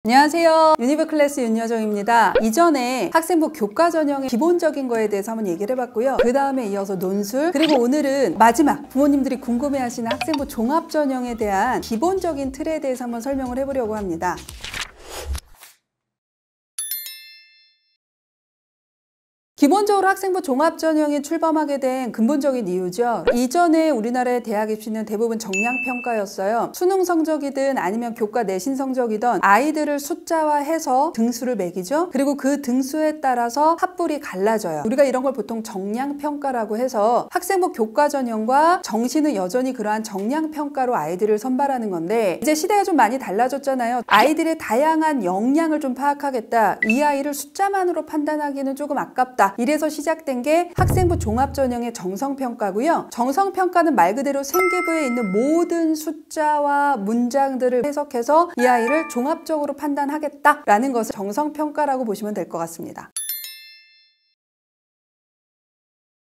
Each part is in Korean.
안녕하세요. 유니브 클래스 윤여정입니다. 이전에 학생부 교과 전형의 기본적인 거에 대해서 한번 얘기를 해봤고요. 그 다음에 이어서 논술, 그리고 오늘은 마지막 부모님들이 궁금해하시는 학생부 종합 전형에 대한 기본적인 틀에 대해서 한번 설명을 해보려고 합니다. 기본적으로 학생부 종합전형이 출범하게 된 근본적인 이유죠. 이전에 우리나라의 대학 입시는 대부분 정량평가였어요. 수능 성적이든 아니면 교과 내신 성적이든 아이들을 숫자화해서 등수를 매기죠. 그리고 그 등수에 따라서 합불이 갈라져요. 우리가 이런 걸 보통 정량평가라고 해서 학생부 교과전형과 정시는 여전히 그러한 정량평가로 아이들을 선발하는 건데, 이제 시대가 좀 많이 달라졌잖아요. 아이들의 다양한 역량을 좀 파악하겠다. 이 아이를 숫자만으로 판단하기는 조금 아깝다. 이래서 시작된 게 학생부 종합전형의 정성평가고요. 정성평가는 말 그대로 생기부에 있는 모든 숫자와 문장들을 해석해서 이 아이를 종합적으로 판단하겠다라는 것을 정성평가라고 보시면 될 것 같습니다.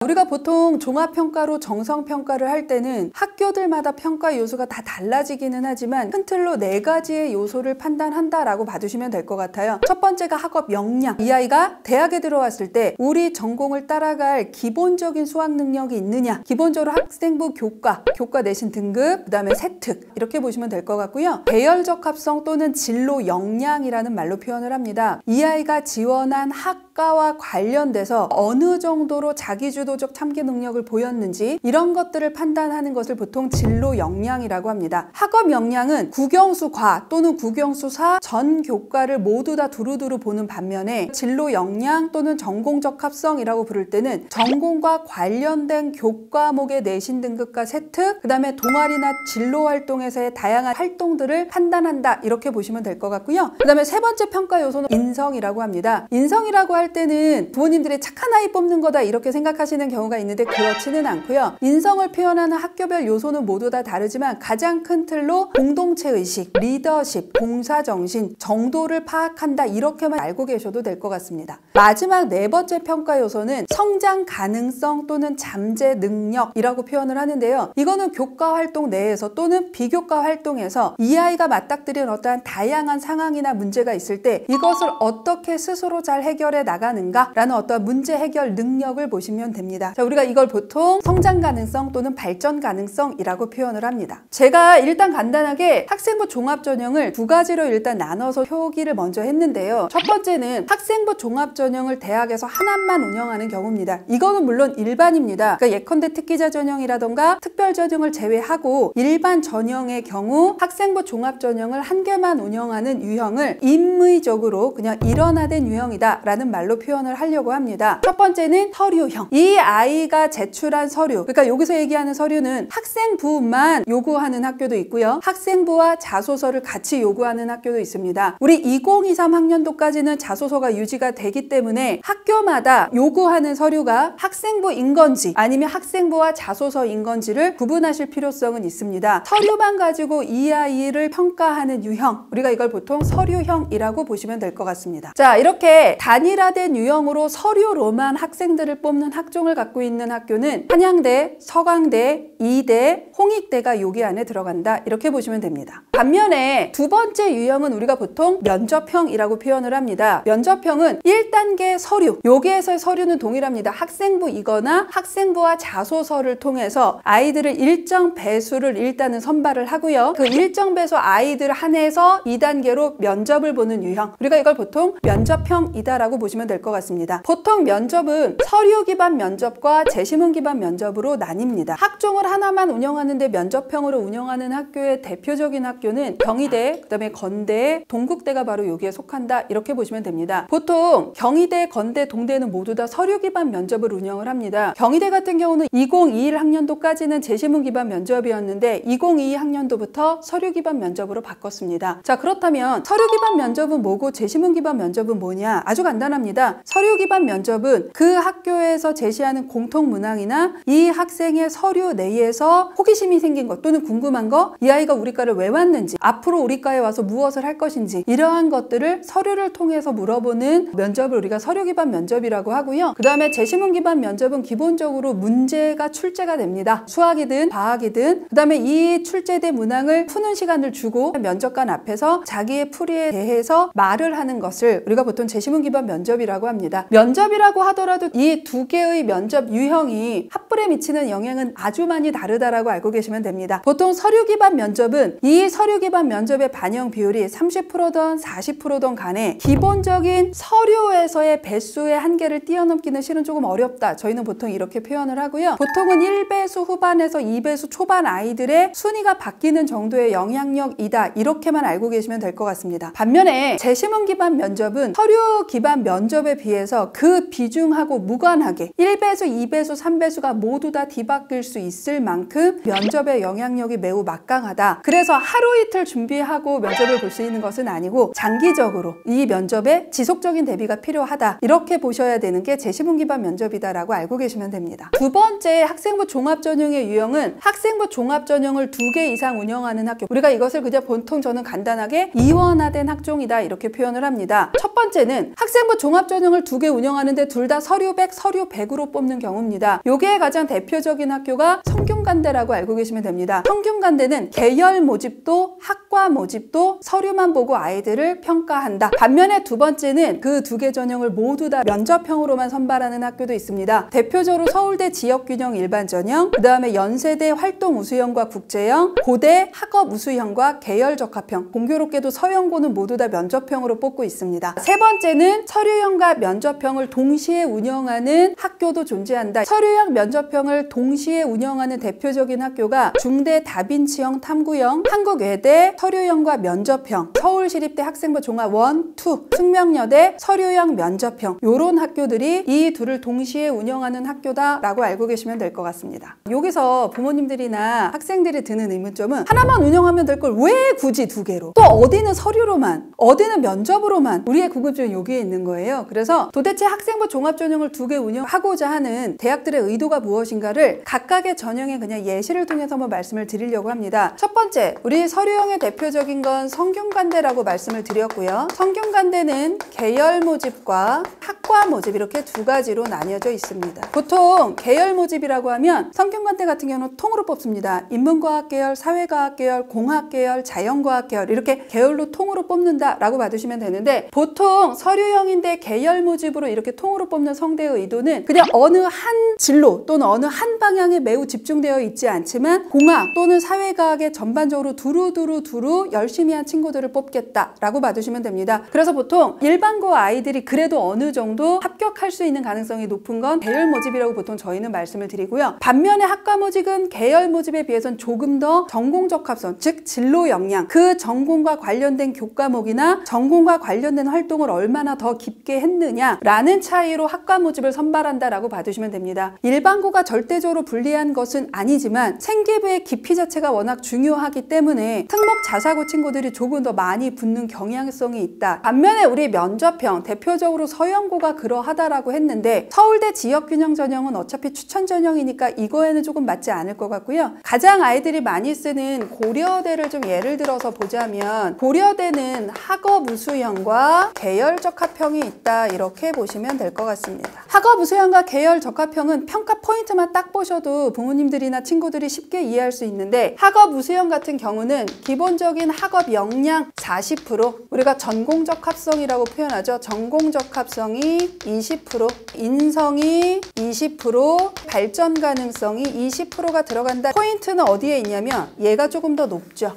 우리가 보통 종합평가로 정성평가를 할 때는 학교들마다 평가 요소가 다 달라지기는 하지만 큰 틀로 4가지의 요소를 판단한다라고 봐주시면 될 것 같아요. 첫 번째가 학업 역량. 이 아이가 대학에 들어왔을 때 우리 전공을 따라갈 기본적인 수학 능력이 있느냐. 기본적으로 학생부 교과 내신 등급, 그 다음에 세특 이렇게 보시면 될 것 같고요. 배열적 합성 또는 진로 역량이라는 말로 표현을 합니다. 이 아이가 지원한 학과와 관련돼서 어느 정도로 자기주도적 참기 능력을 보였는지 이런 것들을 판단하는 것을 보통 진로 역량이라고 합니다. 학업 역량은 국영수과 또는 국영수사 전 교과를 모두 다 두루두루 보는 반면에 진로 역량 또는 전공적 합성이라고 부를 때는 전공과 관련된 교과목의 내신 등급과 세특, 그 다음에 동아리나 진로 활동에서의 다양한 활동들을 판단한다 이렇게 보시면 될 것 같고요. 그 다음에 세 번째 평가 요소는 인성이라고 합니다. 인성이라고 할 때는 부모님들이 착한 아이 뽑는 거다 이렇게 생각하시는 경우가 있는데 그렇지는 않고요. 인성을 표현하는 학교별 요소는 모두 다 다르지만 가장 큰 틀로 공동체의식, 리더십, 봉사정신, 정도를 파악한다 이렇게만 알고 계셔도 될 것 같습니다. 마지막 4번째 평가 요소는 성장 가능성 또는 잠재 능력이라고 표현을 하는데요. 이거는 교과 활동 내에서 또는 비교과 활동에서 이 아이가 맞닥뜨린 어떠한 다양한 상황이나 문제가 있을 때 이것을 어떻게 스스로 잘 해결해 나가는가라는 어떠한 문제 해결 능력을 보시면 됩니다. 자, 우리가 이걸 보통 성장 가능성 또는 발전 가능성이라고 표현을 합니다. 제가 일단 간단하게 학생부 종합전형을 2가지로 일단 나눠서 표기를 먼저 했는데요. 첫 번째는 학생부 종합전형을 대학에서 하나만 운영하는 경우입니다. 이거는 물론 일반입니다. 그러니까 예컨대 특기자 전형이라던가 특별 전형을 제외하고 일반 전형의 경우 학생부 종합전형을 1개만 운영하는 유형을 임의적으로 그냥 일원화된 유형이다 라는 말로 표현을 하려고 합니다. 첫 번째는 서류형. 이 아이가 제출한 서류, 그러니까 여기서 얘기하는 서류는 학생부만 요구하는 학교도 있고요. 학생부와 자소서를 같이 요구하는 학교도 있습니다. 우리 2023 학년도까지는 자소서가 유지가 되기 때문에 학교마다 요구하는 서류가 학생부인 건지 아니면 학생부와 자소서인 건지를 구분하실 필요성은 있습니다. 서류만 가지고 이 아이를 평가하는 유형, 우리가 이걸 보통 서류형이라고 보시면 될 것 같습니다. 자, 이렇게 단일화된 유형으로 서류로만 학생들을 뽑는 학종을 갖고 있는 학교는 한양대, 서강대, 이대, 홍익대가 여기 안에 들어간다 이렇게 보시면 됩니다. 반면에 2번째 유형은 우리가 보통 면접형이라고 표현을 합니다. 면접형은 1단계 서류, 여기에서의 서류는 동일합니다. 학생부이거나 학생부와 자소서를 통해서 아이들을 일정 배수를 일단은 선발을 하고요. 그 일정 배수 아이들 한해서 2단계로 면접을 보는 유형, 우리가 이걸 보통 면접형이다라고 보시면 될 것 같습니다. 보통 면접은 서류 기반 면접과 재시문 기반 면접으로 나뉩니다. 학종을 하나만 운영하는데 면접형으로 운영하는 학교의 대표적인 학교는 경희대, 그 다음에 건대, 동국대가 바로 여기에 속한다 이렇게 보시면 됩니다. 보통 경희대, 건대, 동대는 모두 다 서류 기반 면접을 운영을 합니다. 경희대 같은 경우는 2021 학년도까지는 재시문 기반 면접이었는데 2022 학년도부터 서류 기반 면접으로 바꿨습니다. 자, 그렇다면 서류 기반 면접은 뭐고 재시문 기반 면접은 뭐냐? 아주 간단합니다. 합니다. 서류 기반 면접은 그 학교에서 제시하는 공통 문항이나 이 학생의 서류 내에서 호기심이 생긴 것 또는 궁금한 거, 이 아이가 우리 과를 왜 왔는지, 앞으로 우리 과에 와서 무엇을 할 것인지, 이러한 것들을 서류를 통해서 물어보는 면접을 우리가 서류 기반 면접이라고 하고요. 그 다음에 제시문 기반 면접은 기본적으로 문제가 출제가 됩니다. 수학이든 과학이든. 그 다음에 이 출제된 문항을 푸는 시간을 주고 면접관 앞에서 자기의 풀이에 대해서 말을 하는 것을 우리가 보통 제시문 기반 면접이라고 합니다. 면접이라고 하더라도 이 두 개의 면접 유형이 합불에 미치는 영향은 아주 많이 다르다라고 알고 계시면 됩니다. 보통 서류 기반 면접은 이 서류 기반 면접의 반영 비율이 30%든 40%든 간에 기본적인 서류에서의 배수의 한계를 뛰어넘기는 실은 조금 어렵다. 저희는 보통 이렇게 표현을 하고요. 보통은 1배수 후반에서 2배수 초반 아이들의 순위가 바뀌는 정도의 영향력이다. 이렇게만 알고 계시면 될 것 같습니다. 반면에 제시문 기반 면접은 서류 기반 면접에 비해서 그 비중하고 무관하게 1배수, 2배수, 3배수가 모두 다 뒤바뀔 수 있을 만큼 면접의 영향력이 매우 막강하다. 그래서 하루 이틀 준비하고 면접을 볼 수 있는 것은 아니고 장기적으로 이 면접에 지속적인 대비가 필요하다. 이렇게 보셔야 되는 게 제시문 기반 면접이다라고 알고 계시면 됩니다. 두 번째 학생부 종합 전형의 유형은 학생부 종합 전형을 2개 이상 운영하는 학교. 우리가 이것을 그냥 보통 저는 간단하게 이원화된 학종이다 이렇게 표현을 합니다. 첫 번째는 학생부 종합 전형을 2개 운영하는데 둘 다 서류 100, 서류 100으로 뽑는 경우입니다. 요게 가장 대표적인 학교가 성균관대라고 알고 계시면 됩니다. 성균관대는 계열 모집도 학과 모집도 서류만 보고 아이들을 평가한다. 반면에 두 번째는 그 2개 전형을 모두 다 면접형으로만 선발하는 학교도 있습니다. 대표적으로 서울대 지역균형 일반 전형, 그 다음에 연세대 활동 우수형과 국제형, 고대 학업 우수형과 계열 적합형, 공교롭게도 서영고는 모두 다 면접형으로 뽑고 있습니다. 세 번째는 서류형과 면접형을 동시에 운영하는 학교도 존재한다. 서류형, 면접형을 동시에 운영하는 대표적인 학교가 중대 다빈치형 탐구형, 한국외대 서류형과 면접형, 서울시립대 학생부 종합 1, 2, 숙명여대 서류형 면접형, 요런 학교들이 이 둘을 동시에 운영하는 학교다라고 알고 계시면 될 것 같습니다. 여기서 부모님들이나 학생들이 드는 의문점은 하나만 운영하면 될 걸 왜 굳이 2개로? 또 어디는 서류로만, 어디는 면접으로만? 우리의 궁금증은 여기에 있는 거예요. 그래서 도대체 학생부 종합 전형을 2개 운영하고자 하는 대학들의 의도가 무엇인가를 각각의 전형의 그냥 예시를 통해서 한번 말씀을 드리려고 합니다. 첫 번째, 우리 서류형의 대표적인 건 성균관대라고 말씀을 드렸고요. 성균관대는 계열 모집과 학과 모집 이렇게 2가지로 나뉘어져 있습니다. 보통 계열 모집이라고 하면 성균관대 같은 경우는 통으로 뽑습니다. 인문과학 계열, 사회과학 계열, 공학 계열, 자연과학 계열 이렇게 계열로 통으로 뽑는다라고 봐두시면 되는데, 보통 서류형인데 계열 모집으로 이렇게 통으로 뽑는 성대의 의도는 그냥 어느 한 진로 또는 어느 한 방향에 매우 집중되어 있지 않지만 공학 또는 사회과학에 전반적으로 두루 열심히 한 친구들을 뽑겠다라고 봐두시면 됩니다. 그래서 보통 일반고 아이들이 그래도 어느 정도 합격할 수 있는 가능성이 높은 건 계열 모집이라고 보통 저희는 말씀을 드리고요. 반면에 학과 모집은 계열 모집에 비해서는 조금 더 전공 적합성, 즉 진로 역량, 그 전공과 관련된 교과목이나 전공과 관련된 활동을 얼마나 더 깊게 했느냐라는 차이로 학과 모집을 선발한다라고 봐두시면 됩니다. 일반고가 절대적으로 불리한 것은 아니지만 생기부의 깊이 자체가 워낙 중요하기 때문에 특목 자사고 친구들이 조금 더 많이 붙는 경향성이 있다. 반면에 우리 면접형, 대표적으로 서영고가 그러하다라고 했는데 서울대 지역균형 전형은 어차피 추천 전형이니까 이거에는 조금 맞지 않을 것 같고요. 가장 아이들이 많이 쓰는 고려대를 좀 예를 들어서 보자면 고려대는 학업 우수형과 계열 적합형이 있다 이렇게 보시면 될 것 같습니다. 학업 우수형과 계열 적합형은 평가 포인트만 딱 보셔도 부모님들이나 친구들이 쉽게 이해할 수 있는데, 학업 우수형 같은 경우는 기본적인 학업 역량 40%, 우리가 전공 적합성이라고 표현하죠. 전공 적합성이 20%, 인성이 20%, 발전 가능성이 20%가 들어간다. 포인트는 어디에 있냐면 얘가 조금 더 높죠.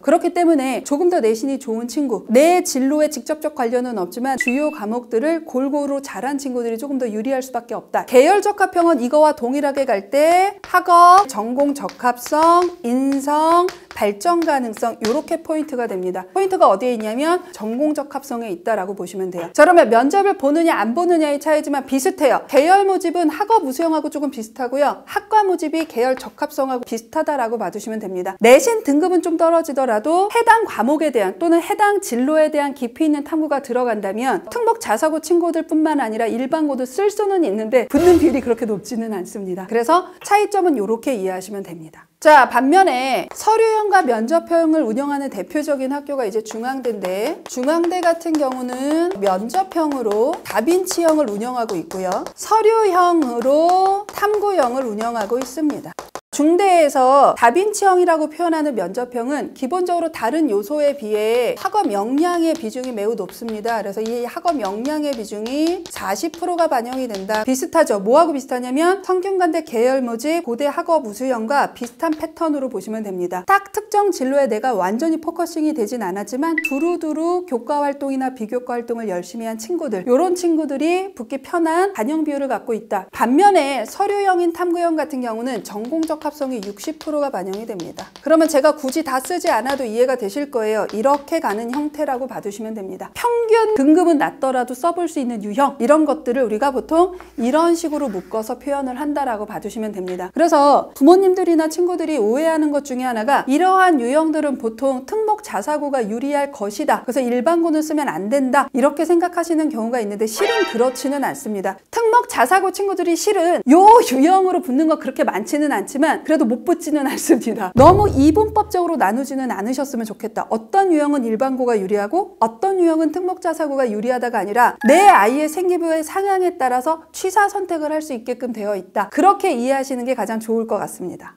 그렇기 때문에 조금 더 내신이 좋은 친구, 내 진로에 직접적 관련은 없지만 주요 과목들을 골고루 잘한 친구들이 조금 더 유리할 수밖에 없다. 계열 적합형은 이거와 동일하게 갈 때 학업, 전공 적합성, 인성, 발전 가능성 이렇게 포인트가 됩니다. 포인트가 어디에 있냐면 전공 적합성에 있다라고 보시면 돼요. 자, 그러면 면접을 보느냐 안 보느냐의 차이지만 비슷해요. 계열 모집은 학업 우수형하고 조금 비슷하고요. 학과 모집이 계열 적합성하고 비슷하다라고 봐두시면 됩니다. 내신 등급은 좀 떨어지더라도 하더라도 해당 과목에 대한 또는 해당 진로에 대한 깊이 있는 탐구가 들어간다면 특목 자사고 친구들 뿐만 아니라 일반고도 쓸 수는 있는데 붙는 비율이 그렇게 높지는 않습니다. 그래서 차이점은 이렇게 이해하시면 됩니다. 자, 반면에 서류형과 면접형을 운영하는 대표적인 학교가 이제 중앙대인데, 중앙대 같은 경우는 면접형으로 다빈치형을 운영하고 있고요. 서류형으로 탐구형을 운영하고 있습니다. 중대에서 다빈치형이라고 표현하는 면접형은 기본적으로 다른 요소에 비해 학업 역량의 비중이 매우 높습니다. 그래서 이 학업 역량의 비중이 40%가 반영이 된다. 비슷하죠? 뭐하고 비슷하냐면 성균관대 계열모집 고대 학업 우수형과 비슷한 패턴으로 보시면 됩니다. 딱 특정 진로에 내가 완전히 포커싱이 되진 않았지만 두루두루 교과 활동이나 비교과 활동을 열심히 한 친구들, 이런 친구들이 붙기 편한 반영 비율을 갖고 있다. 반면에 서류형인 탐구형 같은 경우는 전공적 합성이 60%가 반영이 됩니다. 그러면 제가 굳이 다 쓰지 않아도 이해가 되실 거예요. 이렇게 가는 형태라고 봐주시면 됩니다. 평균 등급은 낮더라도 써볼 수 있는 유형, 이런 것들을 우리가 보통 이런 식으로 묶어서 표현을 한다라고 봐주시면 됩니다. 그래서 부모님들이나 친구들이 오해하는 것 중에 하나가 이러한 유형들은 보통 특목 자사고가 유리할 것이다. 그래서 일반고는 쓰면 안 된다. 이렇게 생각하시는 경우가 있는데 실은 그렇지는 않습니다. 특목 자사고 친구들이 실은 요 유형으로 붙는 거 그렇게 많지는 않지만 그래도 못 붙지는 않습니다. 너무 이분법적으로 나누지는 않으셨으면 좋겠다. 어떤 유형은 일반고가 유리하고 어떤 유형은 특목자사고가 유리하다가 아니라 내 아이의 생기부의 상황에 따라서 취사 선택을 할 수 있게끔 되어 있다. 그렇게 이해하시는 게 가장 좋을 것 같습니다.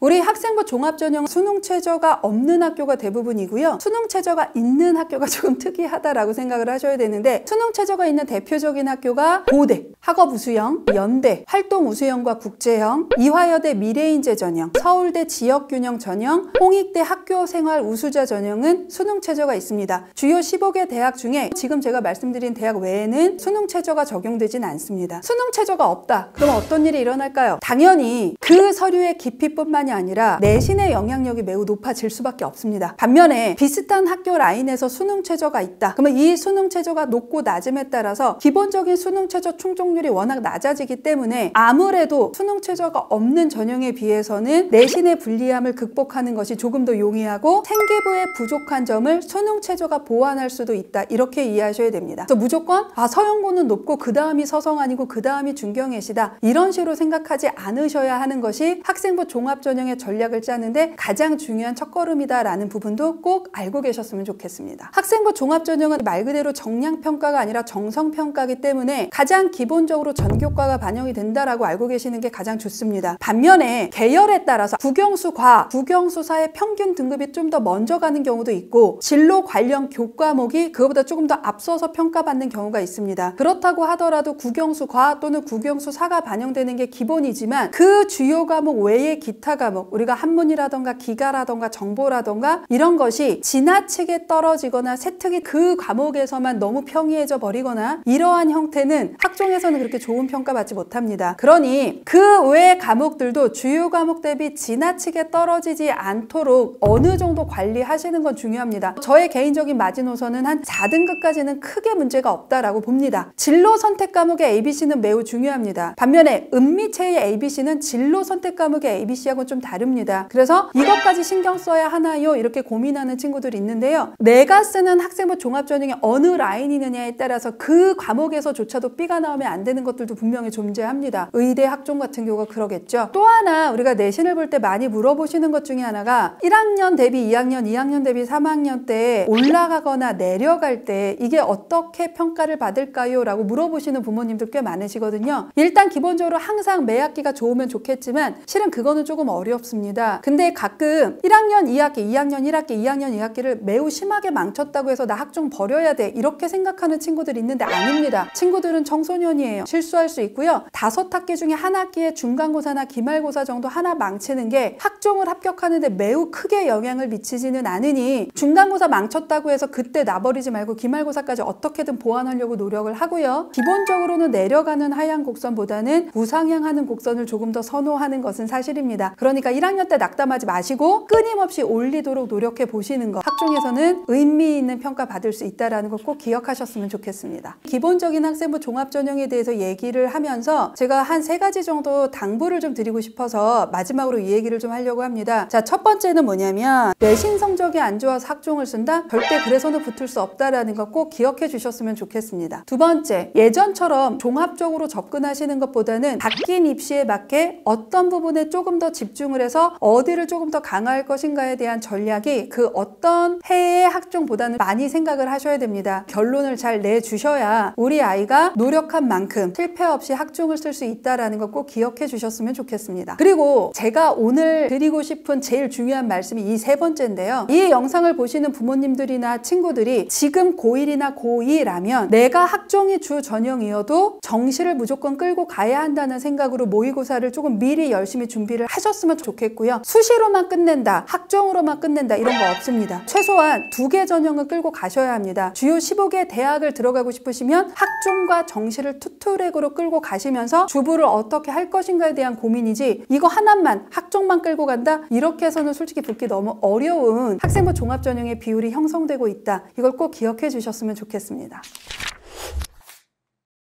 우리 학생부 종합전형 수능 최저가 없는 학교가 대부분이고요. 수능 최저가 있는 학교가 조금 특이하다라고 생각을 하셔야 되는데, 수능 최저가 있는 대표적인 학교가 고대, 학업 우수형, 연대, 활동 우수형과 국제형, 이화여대 미래인재 전형, 서울대 지역균형 전형, 홍익대 학교생활 우수자 전형은 수능 최저가 있습니다. 주요 15개 대학 중에 지금 제가 말씀드린 대학 외에는 수능 최저가 적용되진 않습니다. 수능 최저가 없다. 그럼 어떤 일이 일어날까요? 당연히 그 서류의 깊이뿐만 아니라 내신의 영향력이 매우 높아질 수밖에 없습니다. 반면에 비슷한 학교 라인에서 수능 최저가 있다. 그러면 이 수능 최저가 높고 낮음에 따라서 기본적인 수능 최저 충족률이 워낙 낮아지기 때문에 아무래도 수능 최저가 없는 전형에 비해서는 내신의 불리함을 극복하는 것이 조금 더 용이하고 생기부의 부족한 점을 수능 최저가 보완할 수도 있다. 이렇게 이해하셔야 됩니다. 그래서 무조건 서영고는 높고 그 다음이 서성안이고 그 다음이 중경외시다. 이런 식으로 생각하지 않으셔야 하는 것이 학생부 종합전형의 전략을 짜는데 가장 중요한 첫걸음이다라는 부분도 꼭 알고 계셨으면 좋겠습니다. 학생부 종합전형은 말 그대로 정량평가가 아니라 정성평가이기 때문에 가장 기본적으로 전교과가 반영이 된다라고 알고 계시는 게 가장 좋습니다. 반면에 계열에 따라서 국영수과, 국영수사의 평균 등급이 좀 더 먼저 가는 경우도 있고 진로 관련 교과목이 그거보다 조금 더 앞서서 평가받는 경우가 있습니다. 그렇다고 하더라도 국영수과 또는 국영수사가 반영되는 게 기본이지만 그 주요 과목 외의 기타 과목, 우리가 한문이라던가 기가라던가 정보라던가 이런 것이 지나치게 떨어지거나 세특이 그 과목에서만 너무 평이해져 버리거나 이러한 형태는 학종에서는 그렇게 좋은 평가받지 못합니다. 그러니 그 외의 과목들도 주요 과목 대비 지나치게 떨어지지 않도록 어느 정도 관리하시는 건 중요합니다. 저의 개인적인 마지노선은 한 4등급까지는 크게 문제가 없다라고 봅니다. 진로 선택 과목의 ABC는 매우 중요합니다. 반면에 은미체의 ABC는 진로 선택 과목의 ABC하고 좀 다릅니다. 그래서 이것까지 신경 써야 하나요? 이렇게 고민하는 친구들이 있는데요. 내가 쓰는 학생부 종합전형이 어느 라인이느냐에 따라서 그 과목에서조차도 B가 나오면 안 되는 것들도 분명히 존재합니다. 의대 학종 같은 경우가 그러겠죠. 또 하나 우리가 내신을 볼 때 많이 물어보시는 것 중에 하나가 1학년 대비 2학년, 2학년 대비 3학년 때 올라가거나 내려갈 때 이게 어떻게 평가를 받을까요? 라고 물어보시는 부모님들 꽤 많으시거든요. 일단 기본적으로 항상 매 학기가 좋으면 좋겠지만 실은 그거는 조금 어렵습니다. 근데 가끔 1학년 2학기, 2학년 1학기, 2학년 2학기를 매우 심하게 망쳤다고 해서 나 학종 버려야 돼 이렇게 생각하는 친구들이 있는데 아닙니다. 친구들은 청소년이에요. 실수할 수 있고요. 5학기 중에 한 학기에 중간고사나 기말고사 정도 하나 망치는 게 학종을 합격하는데 매우 크게 영향을 미치지는 않으니 중간고사 망쳤다고 해서 그때 놔버리지 말고 기말고사까지 어떻게든 보완하려고 노력을 하고요. 기본적으로는 내려가는 하향 곡선보다는 우상향하는 곡선을 조금 더 선호하는 것은 사실입니다. 그러니까 1학년 때 낙담하지 마시고 끊임없이 올리도록 노력해 보시는 것, 학종에서는 의미 있는 평가 받을 수 있다는 걸 꼭 기억하셨으면 좋겠습니다. 기본적인 학생부 종합전형에 대해 대해서 얘기를 하면서 제가 한 3가지 정도 당부를 좀 드리고 싶어서 마지막으로 이 얘기를 좀 하려고 합니다. 자, 첫 번째는 뭐냐면 내신 성적이 안 좋아서 학종을 쓴다? 절대 그래서는 붙을 수 없다라는 거 꼭 기억해 주셨으면 좋겠습니다. 두 번째, 예전처럼 종합적으로 접근하시는 것보다는 바뀐 입시에 맞게 어떤 부분에 조금 더 집중을 해서 어디를 조금 더 강화할 것인가에 대한 전략이 그 어떤 해의 학종보다는 많이 생각을 하셔야 됩니다. 결론을 잘 내주셔야 우리 아이가 노력한 만큼 실패 없이 학종을 쓸 수 있다는 거 꼭 기억해 주셨으면 좋겠습니다. 그리고 제가 오늘 드리고 싶은 제일 중요한 말씀이 이 3번째인데요. 이 영상을 보시는 부모님들이나 친구들이 지금 고1이나 고2라면 내가 학종이 주 전형이어도 정시를 무조건 끌고 가야 한다는 생각으로 모의고사를 조금 미리 열심히 준비를 하셨으면 좋겠고요. 수시로만 끝낸다, 학종으로만 끝낸다 이런 거 없습니다. 최소한 2개 전형은 끌고 가셔야 합니다. 주요 15개 대학을 들어가고 싶으시면 학종과 정시를 투트랙으로 끌고 가시면서 주부를 어떻게 할 것인가에 대한 고민이지 이거 하나만 학종만 끌고 간다? 이렇게 해서는 솔직히 붙기 너무 어려운 학생부 종합전형의 비율이 형성되고 있다. 이걸 꼭 기억해 주셨으면 좋겠습니다.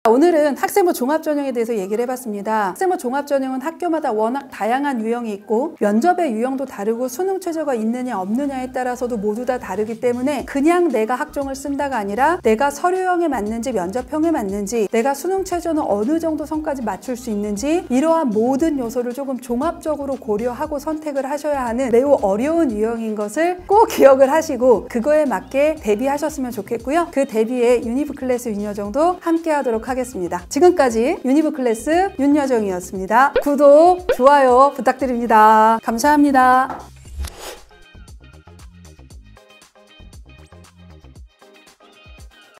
오늘은 학생부 종합전형에 대해서 얘기를 해봤습니다. 학생부 종합전형은 학교마다 워낙 다양한 유형이 있고 면접의 유형도 다르고 수능 최저가 있느냐 없느냐에 따라서도 모두 다 다르기 때문에 그냥 내가 학종을 쓴다가 아니라 내가 서류형에 맞는지 면접형에 맞는지 내가 수능 최저는 어느 정도 선까지 맞출 수 있는지 이러한 모든 요소를 조금 종합적으로 고려하고 선택을 하셔야 하는 매우 어려운 유형인 것을 꼭 기억을 하시고 그거에 맞게 대비하셨으면 좋겠고요. 그 대비에 유니브 클래스 윤여정도 함께 하도록 하겠습니다. 지금까지 유니브 클래스 윤여정이었습니다. 구독, 좋아요 부탁드립니다. 감사합니다.